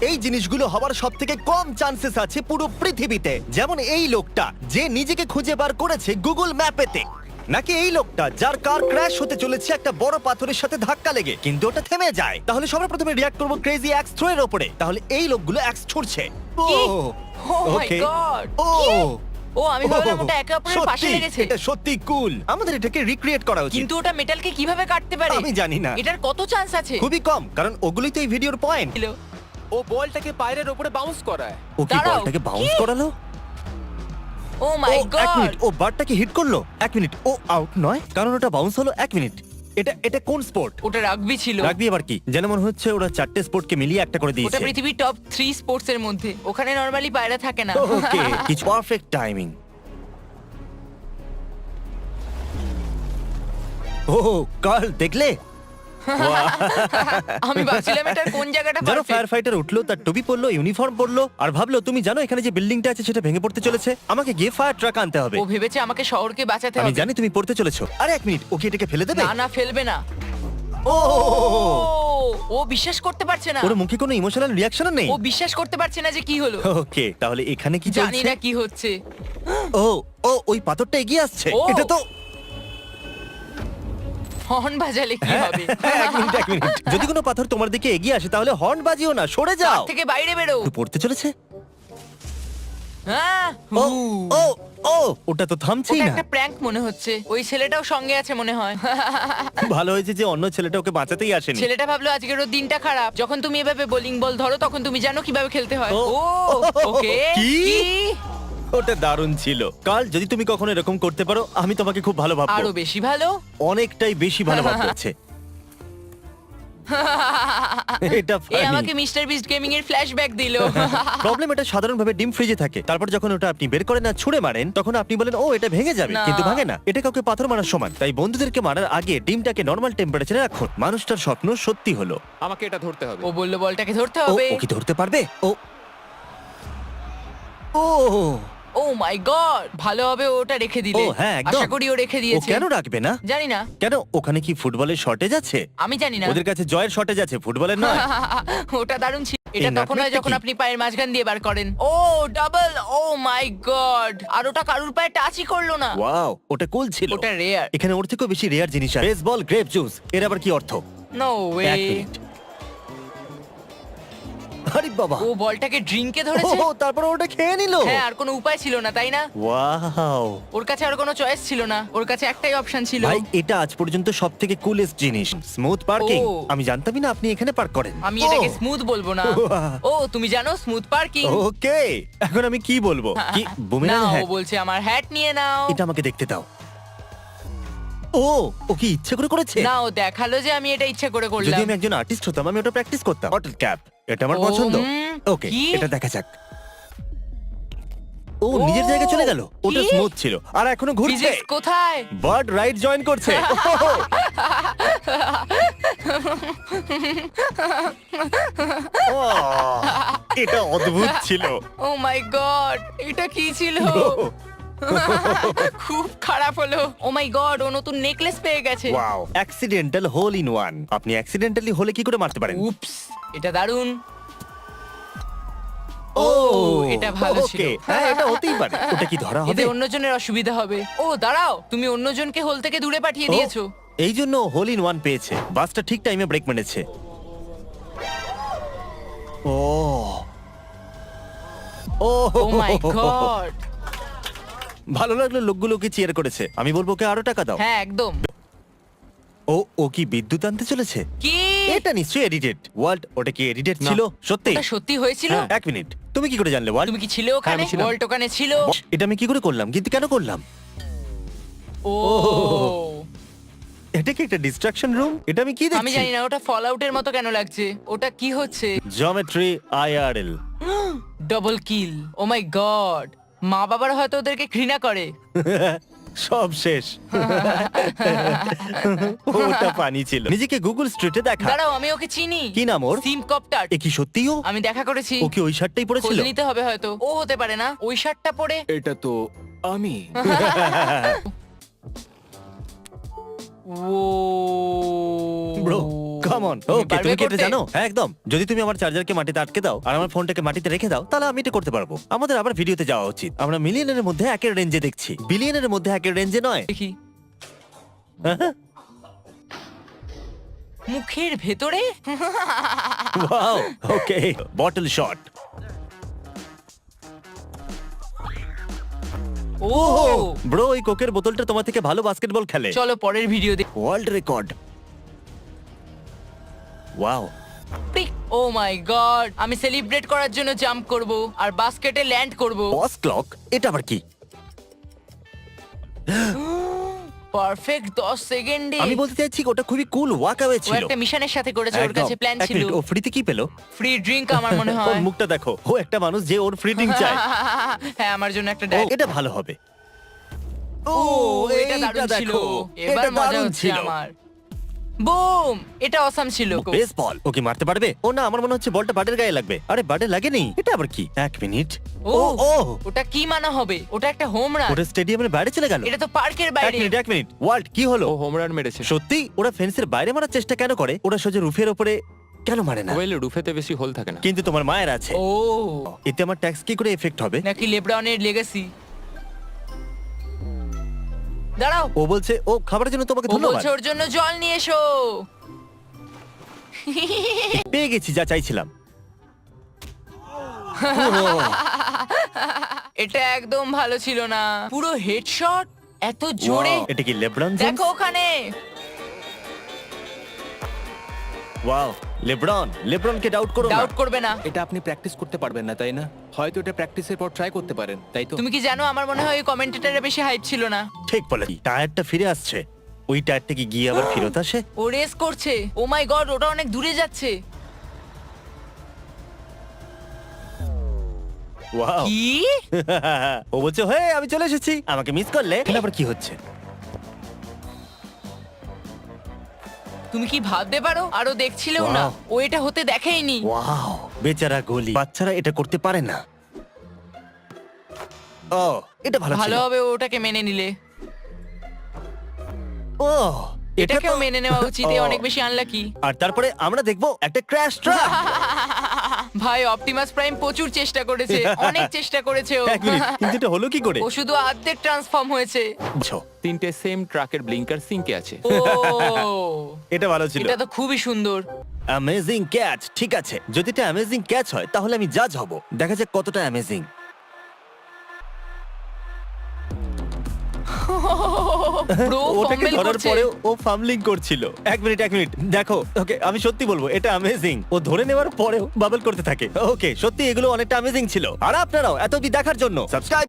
এই জিনিসগুলো হওয়ার সব থেকে কম চান্সেস আছে পুরো পৃথিবীতে, যেমন এই লোকটা যে নিজেকে খুঁজে বার করেছে গুগল ম্যাপেতে, নাকি এই লোকটা যার কার ক্র্যাশ হতে চলেছে একটা বড় পাথরের সাথে ধাক্কা লেগে কিন্তু ওটা থেমে যায়। তাহলে সবার প্রথমে রিঅ্যাক্ট করবো ক্রেজি অ্যাক্স থ্রো এর উপরে। তাহলে এই লোকগুলো অ্যাক্স ছুড়ছে। কি? Oh my okay God! ও ও আমি ভাবলাম ওটা একে অপরের পাশে সত্যি, লেগেছে। এটা সত্যি কুল। আমাদের এটাকে রিক্রিয়েট করা উচিত। কিন্তু ওটা মেটালকে কিভাবে কাটতে পারে? আমি জানি না। এটার কত চান্স আছে? খুবই কম, কারণ ওগুলোই তো এই ভিডিওর পয়েন্ট। ছিল। ও বলটাকে পায়ের উপরে বাউন্স করায়। ও কি দাঁড়াও, বলটাকে বাউন্স কি? করালো? ও মাই ও, এক গড! মিনিট, ও বারটাকে হিট করলো। এক মিনিট, ও আউট নয় কারণ ওটা বাউন্স হলো। এক মিনিট, এটা কোন স্পোর্ট? ওটা রাগবি ছিল। রাগবি আবার কি? যেন মনে হচ্ছে ওরা চারটে স্পোর্টকে মিলিয়ে একটা করে ওটা দিয়েছে। পৃথিবীর টপ 3 স্পোর্টস এর মধ্যে। ওখানে নরমালি পায়রা থাকে না। ওকে, কিছু পারফেক্ট টাইমিং। ও কাল দেখলে? আমি ভাবছিলাম এটার কোন জায়গাটা যারা পারফেক্ট। ফায়ার ফাইটার উঠলো, তার টুপি পরলো, ইউনিফর্ম পরলো, আর ভাবলো তুমি জানো এখানে যে বিল্ডিংটা আছে সেটা ভেঙে পড়তে চলেছে, আমাকে গিয়ে ফায়ার ট্রাক আনতে হবে। ও ভেবেছে আমাকে শহরকে বাঁচাতে আমি হবে। জানি তুমি পড়তে চলেছো। আরে এক মিনিট, ওকে এটাকে ফেলে দেবে? না না, ফেলবে না। ও ও বিশ্বাস করতে পারছে না। ওর মুখে কোনো ইমোশনাল রিঅ্যাকশনও নেই। ও বিশ্বাস করতে পারছে না যে কি হলো। ওকে, তাহলে এখানে কি জানি চলছে? না কি হচ্ছে। ও ও ওই পাথরটা এগিয়ে আসছে। ও। এটা তো হর্ন বাজালে কি হ্যাঁ, হবে? হ্যাঁ, এক মিনিট, এক মিনিট। যদি কোনো পাথর তোমার দিকে এগিয়ে আসে তাহলে হর্ন বাজিও না, সরে যাও। তার থেকে বাইরে বেরো। একটু পড়তে চলেছে। হ্যাঁ। ও ও ও ওটা তো থামছেই ওটা না। একটা প্র্যাঙ্ক মনে হচ্ছে। ওই ছেলেটাও সঙ্গে আছে মনে হয়। ভালো হয়েছে যে অন্য ছেলেটা ওকে বাঁচাতেই আসেনি। ছেলেটা ভাবলো আজকের ওর দিনটা খারাপ। যখন তুমি এভাবে বোলিং বল ধরো তখন তুমি জানো কিভাবে খেলতে হয়। ও, ও ওকে। কি? কি? ওটা দারুণ ছিল। কাল যদি তুমি কখনো এরকম করতে পারো আমি তোমাকে খুব ভালো ভাববো। আরো বেশি ভালো। অনেকটাই বেশি ভালো ভাবতে হচ্ছে। এটা এ আমাকে মিস্টার বিস্ট গেমিং এর ফ্ল্যাশব্যাক দিল। প্রবলেম এটা সাধারণভাবে ডিম ফ্রিজে থাকে, তারপর যখন ওটা আপনি বের করেন না ছুঁড়ে মারেন তখন আপনি বলেন ও এটা ভেঙে যাবে, না। কিন্তু ভাঙে না। এটা কাউকে পাথর মারার সমান। তাই বন্ধুদেরকে মারার আগে ডিমটাকে নরমাল টেম্পারেচারে রাখুন। মানুষটার স্বপ্ন সত্যি হলো। আমাকে এটা ধরতে হবে। ও বললো বলটাকে ধরতে ও হবে। ও কি ধরতে পারবে? ও ও ও মাই গড, ভালো হবে ও ওটা রেখে দিলে। ও হ্যাঁ একদম। আশা করি ও রেখে ও দিয়েছে। কেন রাখবে না? জানি না, কেন? ওখানে কি ফুটবলের শর্টেজ আছে? আমি জানি না। ওদের কাছে জয়ের শর্টেজ আছে, ফুটবলের নয়। ওটা দারুণ ছিল। এটা এই তখন হয় নাটমেগটা যখন কি? আপনি পায়ের মাঝখান দিয়ে বার করেন। O double, O my god. আর ওটা কারুর পায়ে টাচই করলো না। ওয়াও, ওটা কুল ছিল। ওটা রেয়ার। এখানে ওর থেকেও বেশি রেয়ার জিনিস আছে। বেসবল গ্রেপ জুস, এর আবার কি অর্থ? No way. এক মিনিট। আরে বাবা, ও বলটাকে ড্রিঙ্কে ধরেছে। ও তারপর ওটা খেয়ে নিল। হ্যাঁ, আর কোনো উপায় ছিল না, তাই না? ওয়াও ওর কাছে আর কোনো চয়েস ছিল না। ওর কাছে একটাই অপশন ছিল। ভাই, এটা আজ পর্যন্ত সবথেকে কুলেস্ট জিনিস, স্মুথ পার্কিং। ও। আমি জানতামই না আপনি এখানে পার্ক করেন। আমি এটাকে স্মুথ বলবো না। ও তুমি জানো স্মুথ পার্কিং। ওকে, এখন আমি কি বলবো? কি না, বুমেরাং ও হ্যাট? বলছে আমার হ্যাট নিয়ে নাও। এটা আমাকে দেখতে দাও। ও ও কি ইচ্ছে করে করেছে? না, ও দেখালো যে আমি এটা ইচ্ছে করে যদি করলাম। আমি একজন আর্টিস্ট হতাম আমি ওটা প্র্যাকটিস করতাম। বটল ক্যাপ, এটা আমার ও, পছন্দ। ওকে, কি? এটা দেখা যাক। ও ও, নিজের জায়গায় চলে গেল। ওটা কি? স্মুথ ছিল আর এখনো ঘুরছে। ফিজিক্স কোথায়? বার্ড রাইড জয়েন করছে। ও, এটা অদ্ভুত ছিল। ও মাই গড, এটা কি ছিল? খুব খারাপ হলো। ও মাই গড, ও নতুন নেকলেস পেয়ে গেছে। Wow, accidental hole in one. আপনি অ্যাক্সিডেন্টালি হলে কি করে মারতে পারেন? উপস, এটা দারুণ। ও এটা ভালো ছিল। ওকে, হ্যাঁ এটা হতেই পারে। ওটা কি ধরা হবে? এতে অন্যজনের অসুবিধা হবে। ও দাঁড়াও, তুমি অন্যজনকে হোল থেকে দূরে পাঠিয়ে ও, দিয়েছো। এই জন্য হোল ইন ওয়ান পেয়েছে। বাসটা ঠিক টাইমে ব্রেক মেরেছে। ও ও ও মাই গড। ভালো লাগলো লোকগুলোকে চিয়ার করেছে। আমি বলবো ওকে আরো টাকা দাও। হ্যাঁ একদম। ও ও কি বিদ্যুৎ আনতে চলেছে? কি? এটা নিশ্চয়ই এডিটেড। ওয়ার্ল্ড, ওটা কি এডিটেড ছিল? সত্যি? এটা সত্যি হয়েছিল? হ্যাঁ, এক মিনিট, তুমি কি করে জানলে ওয়ার্ল্ড? তুমি কি ছিলে ওখানে? আমি ছিলাম। বল্ট ওখানে ছিল। এটা আমি কি করে করলাম? কিন্তু কেন করলাম? ও এটা কি একটা ডিস্ট্রাকশন রুম? এটা আমি কি আমি দেখছি? জানি না ওটা ফল আউটের মতো কেন লাগছে। ওটা কি হচ্ছে? Geometry IRL. Double kill. Oh my god, মা বাবারা হয়তো ওদেরকে ঘৃণা করে। সব শেষ। ওটা পানি ছিল। নিজেকে গুগল স্ট্রিটে দেখা। দাঁড়াও, আমি ওকে চিনি। কি নাম ওর? সিম কপ্টার। এ কি সত্যিই ও? আমি দেখা করেছি। ও কি ওই শার্টটাই খোঁজ পরেছিল? নিতে হবে হয়তো। ও হতে পারে না, ওই শার্টটা পরে। এটা তো আমি। ও ব্রো, কাম অন। তুমি ওকে, পারবে তুমি কি এটা করতে? জানো? হ্যাঁ, একদম। যদি তুমি আমার চার্জারকে মাটিতে আটকে দাও আর আমার ফোনটাকে মাটিতে রেখে দাও, তাহলে আমি এটা করতে পারবো। আমাদের আবার ভিডিওতে যাওয়া উচিত। আমরা মিলিয়নের মধ্যে একের রেঞ্জে দেখছি, বিলিয়নের মধ্যে একের রেঞ্জে নয়। দেখি মুখের ভেতরে ওয়াও, ওকে, বটল শট। ও ব্রো, এই কোকের বোতলটা তোমার থেকে ভালো বাস্কেটবল খেলে। চলো পরের video world record. Wow, O my god, আমি সেলিব্রেট করার জন্য জাম্প করব আর বাস্কেটে ল্যান্ড করব। বস ক্লক, এটা আবার কি? পারফেক্ট 10 সেকেন্ডে। আমি বলতে চাইছি ওটা খুবই কুল ওয়াকআওয়ে ও ছিল। একটা মিশনের সাথে করেছে, ওর একদম। কাছে প্ল্যান এক ছিল। মিনিট, ও ফ্রিতে কি পেলো? ফ্রি ড্রিঙ্ক আমার মনে ওর হয়। মুখটা দেখো, ও একটা মানুষ যে ওর ফ্রি ড্রিঙ্ক চায়। হ্যাঁ, আমার জন্য একটা ও, ড্যাক। এটা ভালো হবে। ও এটা দারুণ ছিল। দেখো, এবার এটা মজা দারুণ হচ্ছে ছিল। আমার। বুম, এটা অসাম ছিল। বেসবল, ও কি মারতে পারবে? ও না, আমার মনে হচ্ছে বলটা বাটের গায়ে লাগবে। আরে বাটে লাগেনি, এটা আবার কি? এক মিনিট। ও ও ওটা কি মানা হবে? ওটা একটা হোম রান। ওটা স্টেডিয়ামের বাইরে চলে গেল। এটা তো পার্কের এক বাইরে। মিনিট, এক মিনিট, ওয়ার্ল্ড কি হলো? ও হোম রান মেরেছে। সত্যি ওরা ফেন্সের বাইরে মারার চেষ্টা কেন করে? ওরা সোজা রুফের ওপরে কেন মারে না? ওয়েল, রুফেতে বেশি হোল থাকে না। কিন্তু তোমার মায়ের আছে। ও এতে আমার ট্যাক্স কি করে এফেক্ট হবে? নাকি লেব্রনের লেগাসি। দাঁড়াও, ও বলছে ও খাবারের জন্য তোমাকে ও ধন্যবাদ। বলছে ওর জন্য জল নিয়ে এসো। পেয়ে গেছি যা চাইছিলাম। এটা একদম ভালো ছিল না, পুরো হেডশট, এত জোরে। Wow, এটা কি লেব্রন জেমস? দেখো ওখানে। ওয়াও, লেব্রনকে ডাউট করো না। ডাউট করবে না। এটা আপনি প্র্যাকটিস করতে পারবেন না, তাই না? হয়তো এটা প্র্যাকটিসের পর ট্রাই করতে পারেন, তাই তো? তুমি কি জানো, আমার মনে হয় ওই কমেন্টেটররা বেশি হাইপ ছিল না। ঠিক বলে, টায়ারটা ফিরে আসছে। ওই টায়ারটা কি গিয়ে আবার ফেরত আসে? ও রেস করছে। ও মাই গড, ওটা অনেক দূরে যাচ্ছে। ওয়াও। কি? ও বলছে হে, আমি চলে এসেছি, আমাকে মিস করলে? এখানে আবার কি হচ্ছে? তুমি কি ভাবতে পারো? আরো দেখছিলেও না, Wow. ও এটা হতে দেখেইনি। ওয়াও, বেচারা গলি। বাচ্চারা এটা করতে পারে না। ও, এটা ভালো ছিল। ভালো হবে ও ওটাকে মেনে নিলে। ও, এটা এটাকেও তো- মেনে নেওয়া উচিত, এ ও। অনেক বেশি আনলাকি। আর তারপরে আমরা দেখবো একটা ক্র্যাশ ট্রাক। ভাই, অপটিমাস প্রাইম প্রচুর চেষ্টা করেছে, অনেক চেষ্টা করেছে ও। এক মিনিট, কিন্তু এটা হলো কি করে? ও শুধু অর্ধেক ট্রান্সফর্ম হয়েছে। বুঝছো, 3টে সেম ট্রাকের ব্লিঙ্কার সিঙ্কে আছে। ও এটা ভালো ছিল। এটা তো খুবই সুন্দর। Amazing catch. ঠিক আছে, যদি এটা অ্যামেজিং ক্যাচ হয় তাহলে আমি জাজ হব। দেখা যাক কতটা অ্যামেজিং। ব্রো ওটাকে ফাম্বল ধরার করছে। পরেও ও ফামলিং করছিল। এক মিনিট, এক মিনিট, দেখো ওকে, আমি সত্যি বলবো এটা অ্যামেজিং। ও ধরে নেওয়ার পরেও বাবল করতে থাকে। ওকে, সত্যি এগুলো অনেকটা অ্যামেজিং ছিল। আর আপনারাও এত অবধি দেখার জন্য সাবস্ক্রাইব